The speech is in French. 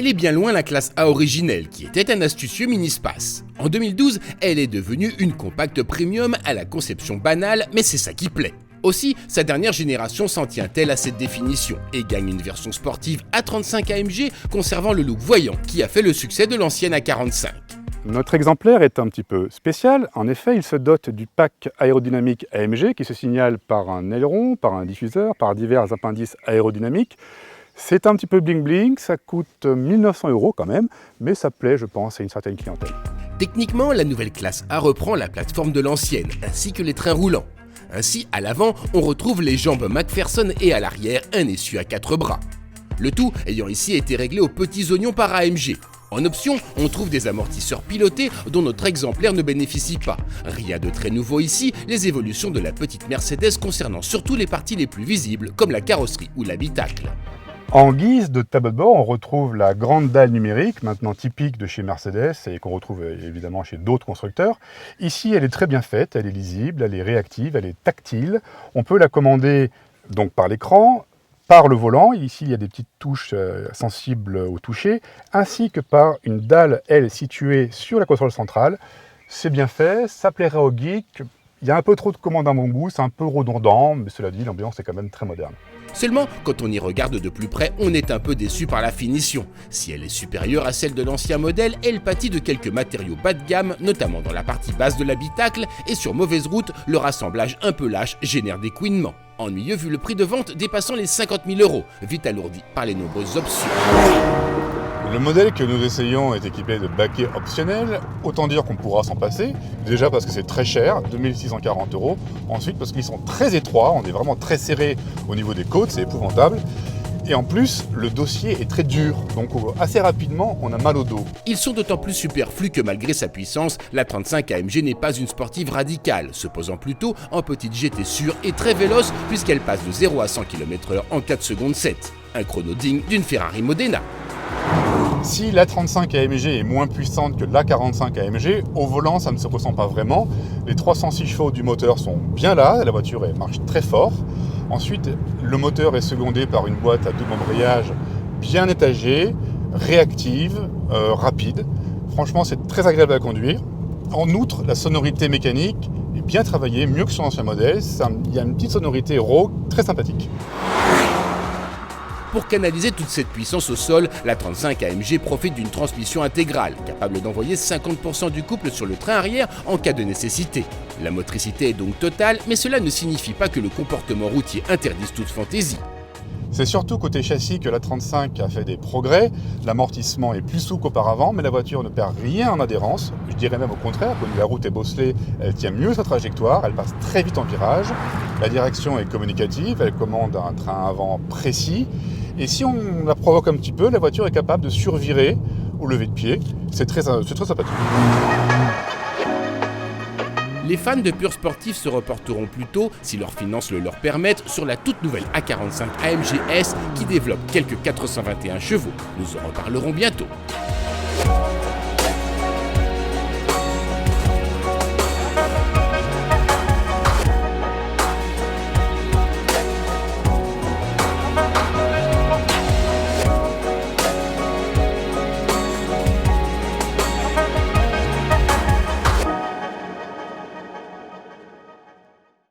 elle est bien loin la classe A originelle, qui était un astucieux mini-space. En 2012, elle est devenue une compacte premium à la conception banale, mais c'est ça qui plaît. Aussi, sa dernière génération s'en tient-elle à cette définition et gagne une version sportive A35 AMG conservant le look voyant qui a fait le succès de l'ancienne A45. Notre exemplaire est un petit peu spécial. En effet, il se dote du pack aérodynamique AMG qui se signale par un aileron, par un diffuseur, par divers appendices aérodynamiques. C'est un petit peu bling bling, ça coûte 1 900 € quand même, mais ça plaît, je pense, à une certaine clientèle. Techniquement, la nouvelle classe A reprend la plateforme de l'ancienne, ainsi que les trains roulants. Ainsi, à l'avant, on retrouve les jambes McPherson et à l'arrière, un essieu à 4 bras. Le tout ayant ici été réglé aux petits oignons par AMG. En option, on trouve des amortisseurs pilotés dont notre exemplaire ne bénéficie pas. Rien de très nouveau ici, les évolutions de la petite Mercedes concernant surtout les parties les plus visibles, comme la carrosserie ou l'habitacle. En guise de tableau de bord, on retrouve la grande dalle numérique, maintenant typique de chez Mercedes et qu'on retrouve évidemment chez d'autres constructeurs. Ici, elle est très bien faite, elle est lisible, elle est réactive, elle est tactile. On peut la commander donc par l'écran, par le volant. Ici, il y a des petites touches sensibles au toucher, ainsi que par une dalle, elle, située sur la console centrale. C'est bien fait, ça plaira aux geeks. Il y a un peu trop de commandes à mon goût, c'est un peu redondant, mais cela dit, l'ambiance est quand même très moderne. Seulement, quand on y regarde de plus près, on est un peu déçu par la finition. Si elle est supérieure à celle de l'ancien modèle, elle pâtit de quelques matériaux bas de gamme, notamment dans la partie basse de l'habitacle, et sur mauvaise route, le rassemblage un peu lâche génère des couinements. Ennuyeux vu le prix de vente dépassant les 50 000 €, vite alourdi par les nombreuses options. Le modèle que nous essayons est équipé de baquets optionnels, autant dire qu'on pourra s'en passer, déjà parce que c'est très cher, 2 640 €, ensuite parce qu'ils sont très étroits, on est vraiment très serré au niveau des côtes, c'est épouvantable, et en plus le dossier est très dur, donc assez rapidement on a mal au dos. Ils sont d'autant plus superflus que malgré sa puissance, la 35 AMG n'est pas une sportive radicale, se posant plutôt en petite GT sûre et très véloce puisqu'elle passe de 0 à 100 km/h en 4 secondes 7, un chrono digne d'une Ferrari Modena. Si l'A35 AMG est moins puissante que l'A45 AMG, au volant ça ne se ressent pas vraiment. Les 306 chevaux du moteur sont bien là, la voiture elle marche très fort. Ensuite, le moteur est secondé par une boîte à double embrayage bien étagée, réactive, rapide. Franchement, c'est très agréable à conduire. En outre, la sonorité mécanique est bien travaillée, mieux que sur l'ancien modèle. Il y a une petite sonorité rauque très sympathique. Pour canaliser toute cette puissance au sol, la 35 AMG profite d'une transmission intégrale, capable d'envoyer 50% du couple sur le train arrière en cas de nécessité. La motricité est donc totale, mais cela ne signifie pas que le comportement routier interdise toute fantaisie. C'est surtout côté châssis que la 35 a fait des progrès. L'amortissement est plus souple qu'auparavant, mais la voiture ne perd rien en adhérence. Je dirais même au contraire, quand la route est bosselée, elle tient mieux sa trajectoire, elle passe très vite en virage. La direction est communicative, elle commande un train avant précis. Et si on la provoque un petit peu, la voiture est capable de survirer au lever de pied. C'est très sympathique. Les fans de pur sportif se reporteront plutôt, si leurs finances le leur permettent, sur la toute nouvelle A45 AMG S qui développe quelques 421 chevaux. Nous en reparlerons bientôt.